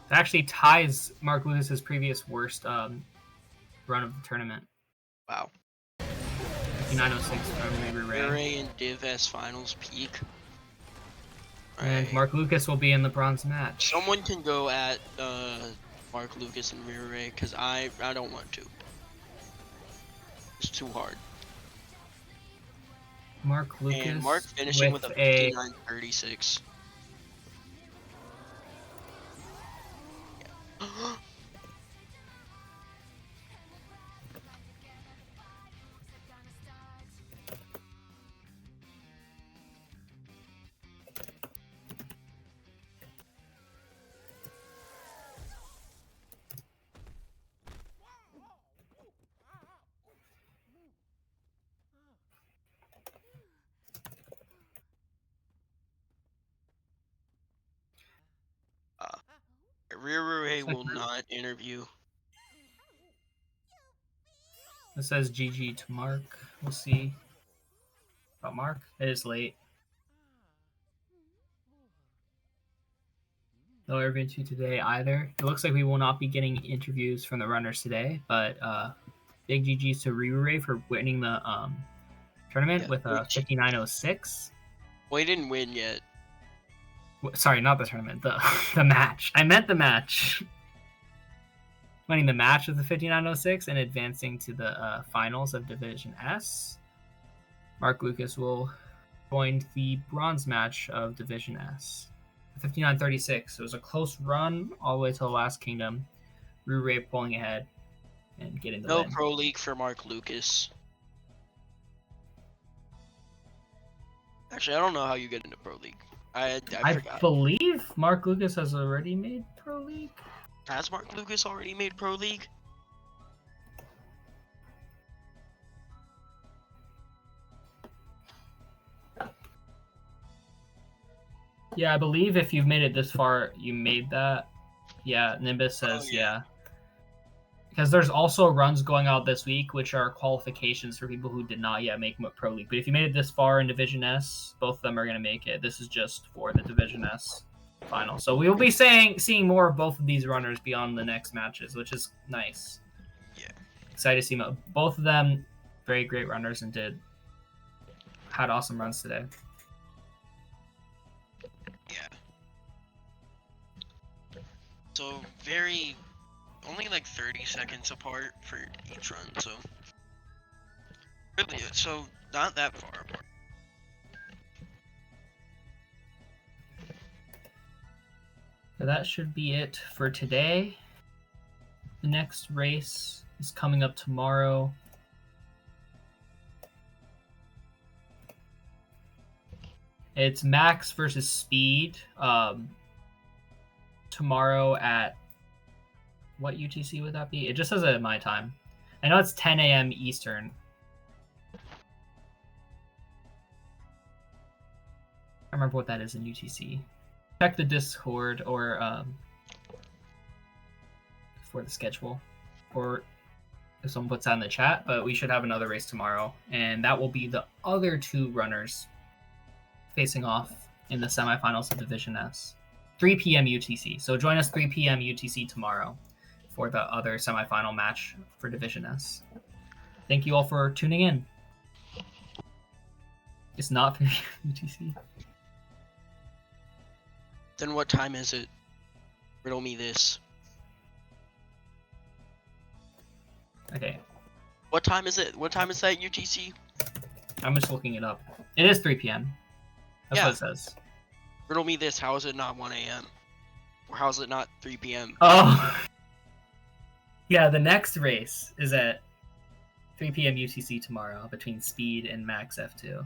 It actually ties Mark Lucas's previous worst run of the tournament. Wow. 59.06 from Rirure. Rirure and Div S finals peak. And Mark Lucas will be in the bronze match. Someone can go at Mark Lucas and Rirure because I don't want to. It's too hard. Mark Lucas. And Mark finishing with a 59.36. Yeah. Rirure will not interview. It says GG to Mark. We'll see. About Mark? It is late. No interview today either. It looks like we will not be getting interviews from the runners today, but big GGs to Rirure for winning the tournament with a 59.06. Well, he didn't win yet. Sorry, not the tournament. The match. I meant the match. Winning the match with the 59.06 and advancing to the finals of Division S. Mark Lucas will join the bronze match of Division S. 59.36. It was a close run all the way to the last kingdom. Rirure pulling ahead and getting the win. No Pro League for Mark Lucas. Actually, I don't know how you get into Pro League. I forgot. Believe Mark Lucas has already made Pro League. Has Mark Lucas already made Pro League? Yeah, I believe if you've made it this far, you made that. Yeah, Nimbus says yeah. Because there's also runs going out this week, which are qualifications for people who did not yet make Pro League. But if you made it this far in Division S, both of them are going to make it. This is just for the Division S final. So we will be seeing more of both of these runners beyond the next matches, which is nice. Yeah. Excited to see both of them. Very great runners and had awesome runs today. Yeah. So only like 30 seconds apart for each run, so really, so not that far apart. So that should be it for today. The next race is coming up tomorrow. It's Max versus Speed. Tomorrow at what UTC would that be? It just says it at my time. I know it's 10 a.m. Eastern. I remember what that is in UTC. Check the Discord or for the schedule, or if someone puts that in the chat. But we should have another race tomorrow, and that will be the other two runners facing off in the semifinals of Division S. 3 p.m. UTC. So join us 3 p.m. UTC tomorrow for the other semifinal match for Division S. Thank you all for tuning in. It's not 3 p.m. UTC. Then what time is it? Riddle me this. Okay. What time is it? What time is that UTC? I'm just looking it up. It is 3 p.m. That's what it says. Riddle me this. How is it not 1 a.m.? Or how is it not 3 p.m.? Oh. Yeah, the next race is at 3 p.m. UTC tomorrow between Speed and Max F2.